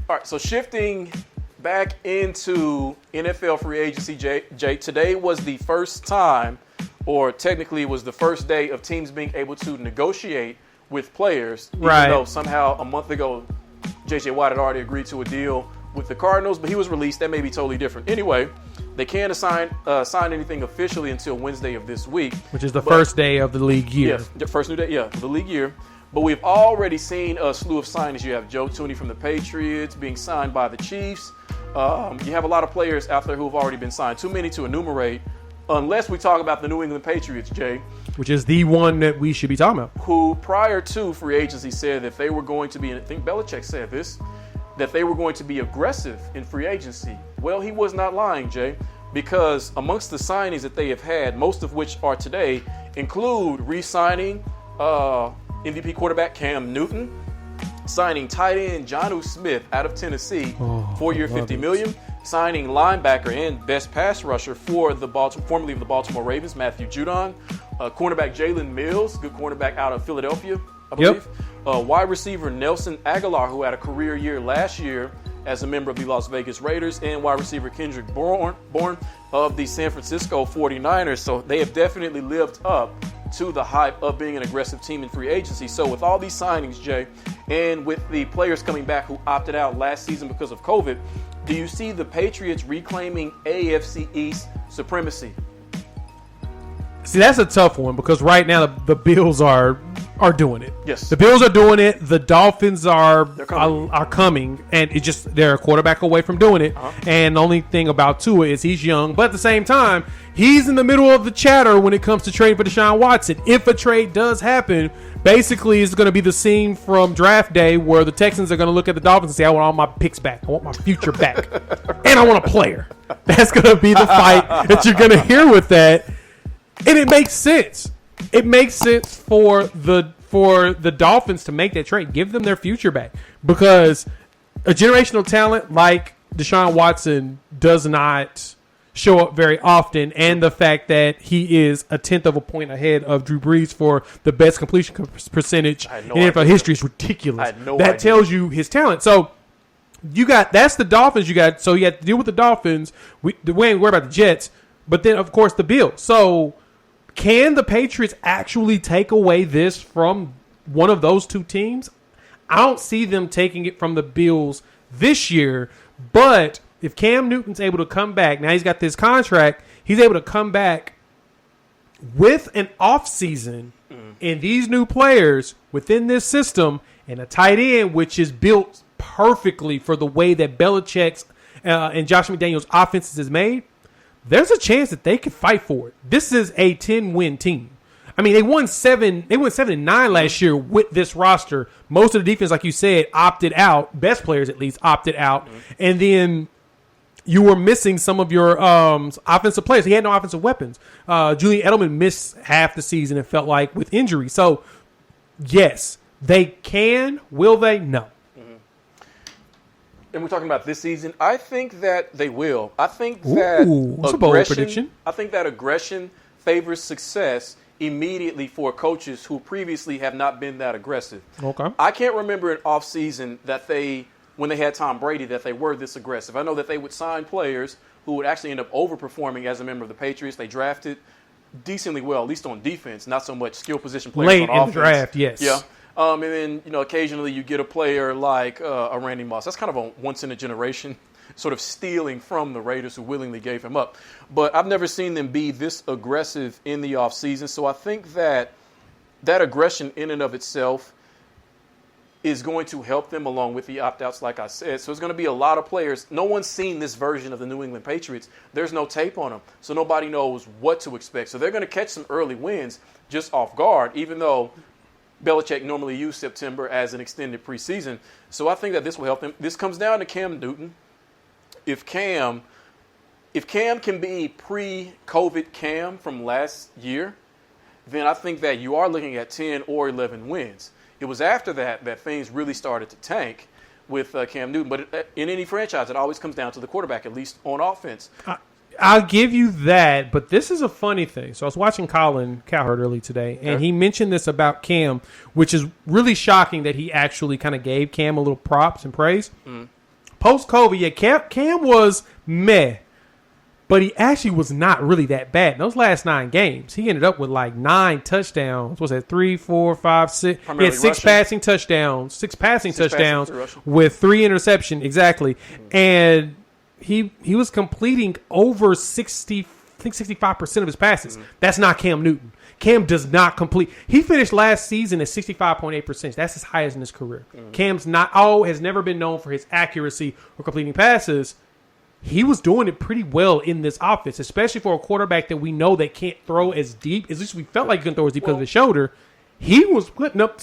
All right, so shifting back into NFL free agency, Jay, today was the first time, or technically it was the first day of teams being able to negotiate with players. Right. Even though somehow a month ago, J.J. Watt had already agreed to a deal with the Cardinals, but he was released. That may be totally different. Anyway, they can't sign anything officially until Wednesday of this week. Which is the first day of the league year. Yeah, the first new day, the league year. But we've already seen a slew of signings. You have Joe Thuney from the Patriots being signed by the Chiefs. You have a lot of players out there who have already been signed. Too many to enumerate, unless we talk about the New England Patriots, Jay. Which is the one that we should be talking about. Who, prior to free agency, said that they were going to be, and I think Belichick said this, that they were going to be aggressive in free agency. Well, he was not lying, Jay, because amongst the signings that they have had, most of which are today, include re-signing MVP quarterback Cam Newton, signing tight end Jonnu Smith out of Tennessee, 4-year, $50 million, signing linebacker and best pass rusher for the formerly of the Baltimore Ravens, Matthew Judon, cornerback Jalen Mills, good cornerback out of Philadelphia, I believe. Wide receiver Nelson Aguilar, who had a career year last year as a member of the Las Vegas Raiders, and wide receiver Kendrick Bourne of the San Francisco 49ers. So they have definitely lived up to the hype of being an aggressive team in free agency. So with all these signings, Jay, and with the players coming back who opted out last season because of COVID, do you see the Patriots reclaiming AFC East supremacy? See, that's a tough one because right now the Bills are doing it. Yes. The Bills are doing it. The Dolphins are coming. And it just they're a quarterback away from doing it. And the only thing about Tua is he's young, but at the same time, he's in the middle of the chatter when it comes to trading for Deshaun Watson. If a trade does happen, basically it's going to be the scene from draft day where the Texans are going to look at the Dolphins and say, I want all my picks back. I want my future back. And I want a player. That's going to be the fight that you're going to hear with that. And it makes sense. It makes sense for the Dolphins to make that trade. Give them their future back. Because a generational talent like Deshaun Watson does not show up very often. And the fact that he is a tenth of a point ahead of Drew Brees for the best completion percentage in NFL history is ridiculous. That tells you his talent. So that's the Dolphins you got. So you have to deal with the Dolphins. We ain't worried about the Jets. But then, of course, the Bills. So can the Patriots actually take away this from one of those two teams? I don't see them taking it from the Bills this year, but if Cam Newton's able to come back, now he's got this contract, he's able to come back with an offseason and these new players within this system and a tight end, which is built perfectly for the way that Belichick's and Josh McDaniels' offenses is made. There's a chance that they could fight for it. This is a 10-win team. I mean, they won 7-9 last year with this roster. Most of the defense, like you said, opted out. Best players, at least, opted out. And then you were missing some of your offensive players. He had no offensive weapons. Julian Edelman missed half the season, it felt like, with injury. So, yes, they can. Will they? No. And we're talking about this season. I think that they will. I think that that's a bold prediction. I think that aggression favors success immediately for coaches who previously have not been that aggressive. Okay. I can't remember an offseason that when they had Tom Brady, that they were this aggressive. I know that they would sign players who would actually end up overperforming as a member of the Patriots. They drafted decently well, at least on defense, not so much skill position players late on offense. In the draft, yes. Yeah. And then, occasionally you get a player like a Randy Moss. That's kind of a once-in-a-generation sort of stealing from the Raiders who willingly gave him up. But I've never seen them be this aggressive in the offseason. So I think that aggression in and of itself is going to help them along with the opt-outs, like I said. So it's going to be a lot of players. No one's seen this version of the New England Patriots. There's no tape on them, so nobody knows what to expect. So they're going to catch some early wins just off guard, even though Belichick normally used September as an extended preseason. So I think that this will help them. This comes down to Cam Newton. If Cam can be pre-COVID Cam from last year, then I think that you are looking at 10 or 11 wins. It was after that things really started to tank with Cam Newton. But in any franchise, it always comes down to the quarterback, at least on offense. I'll give you that, but this is a funny thing. So I was watching Colin Cowherd early today, and he mentioned this about Cam, which is really shocking that he actually kind of gave Cam a little props and praise. post-COVID, yeah, Cam was meh. But he actually was not really that bad. In those last 9 games, he ended up with like 9 touchdowns. What's that? 3, 4, 5, 6. He had 6 passing touchdowns, 6 passing touchdowns with 3 interceptions. Exactly. Mm-hmm. And he was completing over 65% of his passes. Mm-hmm. That's not Cam Newton. Cam does not complete. He finished last season at 65.8%. That's his highest in his career. Mm-hmm. Cam's has never been known for his accuracy or completing passes. He was doing it pretty well in this offense, especially for a quarterback that we know that can't throw as deep. At least we felt like he couldn't throw as deep because of his shoulder. He was putting up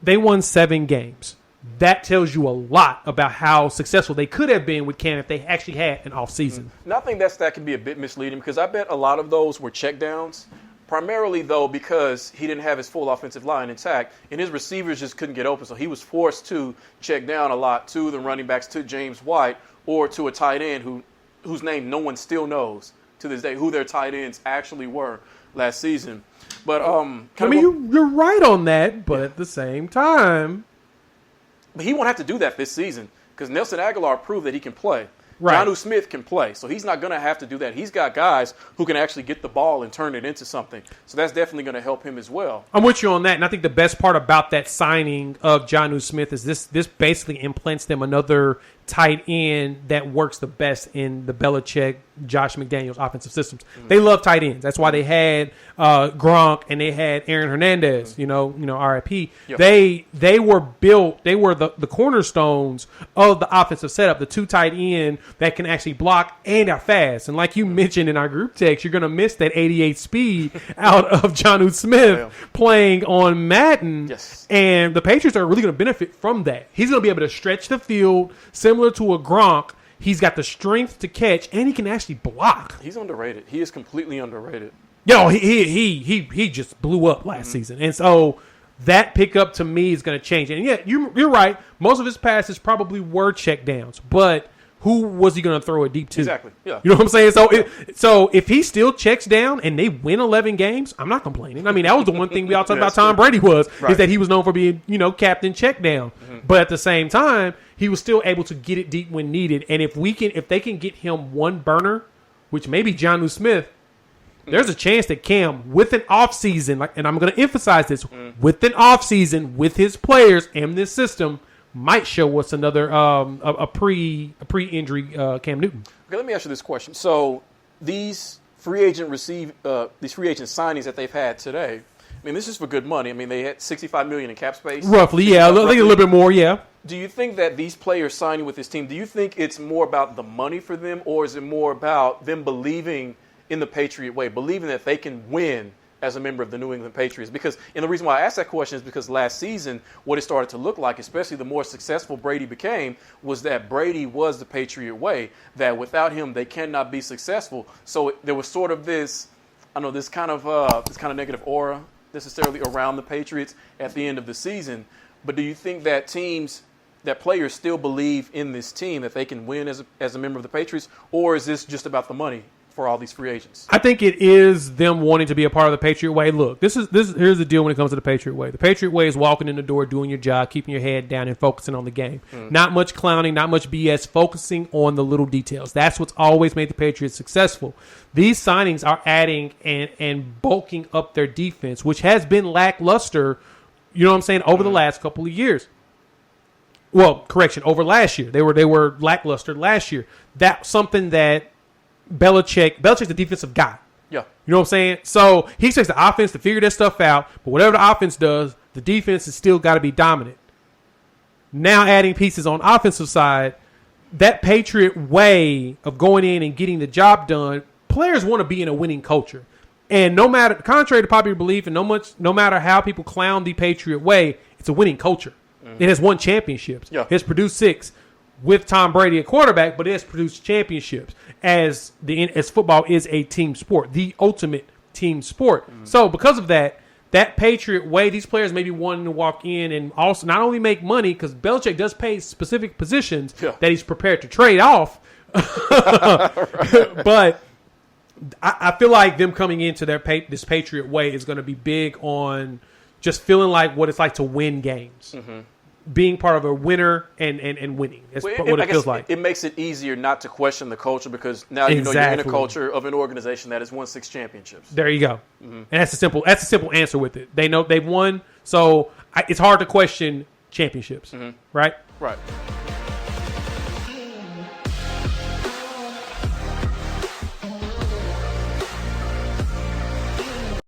they won 7 games. That tells you a lot about how successful they could have been with Cam if they actually had an offseason. Mm-hmm. I think that can be a bit misleading because I bet a lot of those were checkdowns. Primarily, though, because he didn't have his full offensive line intact, and his receivers just couldn't get open. So he was forced to check down a lot to the running backs, to James White, or to a tight end whose name no one still knows to this day, who their tight ends actually were last season. But you're right on that, but at the same time, but he won't have to do that this season because Nelson Aguilar proved that he can play. Right. Jonnu Smith can play, so he's not going to have to do that. He's got guys who can actually get the ball and turn it into something. So that's definitely going to help him as well. I'm with you on that, and I think the best part about that signing of Jonnu Smith is this basically implants them another tight end that works the best in the Belichick, Josh McDaniels offensive systems. Mm-hmm. They love tight ends. That's why they had Gronk and they had Aaron Hernandez, mm-hmm. RIP. Yep. They were built, they were the cornerstones of the offensive setup, the 2 tight end that can actually block and are fast. And like you mentioned in our group text, you're going to miss that 88 speed out of Jonnu Smith playing on Madden. Yes. And the Patriots are really going to benefit from that. He's going to be able to stretch the field similar to a Gronk. He's got the strength to catch, and he can actually block. He's underrated. He is completely underrated. He just blew up last season. And so that pickup to me is going to change. And yeah, you're right. Most of his passes probably were check downs, but who was he going to throw it deep to? Exactly. Yeah. You know what I'm saying? So if he still checks down and they win 11 games, I'm not complaining. I mean, that was the one thing we all talked about Tom Brady is that he was known for being, captain check down. Mm-hmm. But at the same time, he was still able to get it deep when needed. And if they can get him one burner, which may be Jonnu Smith, there's a chance that Cam, with an offseason, and I'm going to emphasize this, with an offseason, with his players and this system, might show us another a pre-injury Cam Newton. Okay, let me ask you this question. So these free agent signings that they've had today, I mean, this is for good money. I mean, they had $65 million in cap space. Roughly, yeah. I think a little bit more, yeah. Do you think that these players signing with this team, do you think it's more about the money for them, or is it more about them believing in the Patriot way, believing that they can win as a member of the New England Patriots? And the reason why I asked that question is because last season, what it started to look like, especially the more successful Brady became, was that Brady was the Patriot way, that without him, they cannot be successful. So there was sort of this kind of negative aura necessarily around the Patriots at the end of the season. But do you think that players still believe in this team, that they can win as a member of the Patriots, or is this just about the money for all these free agents? I think it is them wanting to be a part of the Patriot way. Look, here's the deal when it comes to the Patriot way. The Patriot way is walking in the door, doing your job, keeping your head down, and focusing on the game. Not much clowning, not much BS, focusing on the little details. That's what's always made the Patriots successful. These signings are adding and bulking up their defense, which has been lackluster, over the last couple of years. Well, correction, over last year. They were lackluster last year. That's something that Belichick's the defensive guy. Yeah. You know what I'm saying? So he expects the offense to figure that stuff out, but whatever the offense does, the defense has still got to be dominant. Now adding pieces on offensive side, that Patriot way of going in and getting the job done, players want to be in a winning culture. And contrary to popular belief, and no matter how people clown the Patriot way, it's a winning culture. It has won championships. Yeah. It has produced 6 with Tom Brady at quarterback, but it has produced championships as football is a team sport, the ultimate team sport. So because of that Patriot way, these players may be wanting to walk in and also not only make money, because Belichick does pay specific positions that he's prepared to trade off, but I feel like them coming into this Patriot way is going to be big on just feeling like what it's like to win games. being part of a winner and winning. That's what it feels like. It makes it easier not to question the culture because now you know you're in a culture of an organization that has won 6 championships. There you go. And that's a simple answer with it. They know they've won, so it's hard to question championships, right? Right.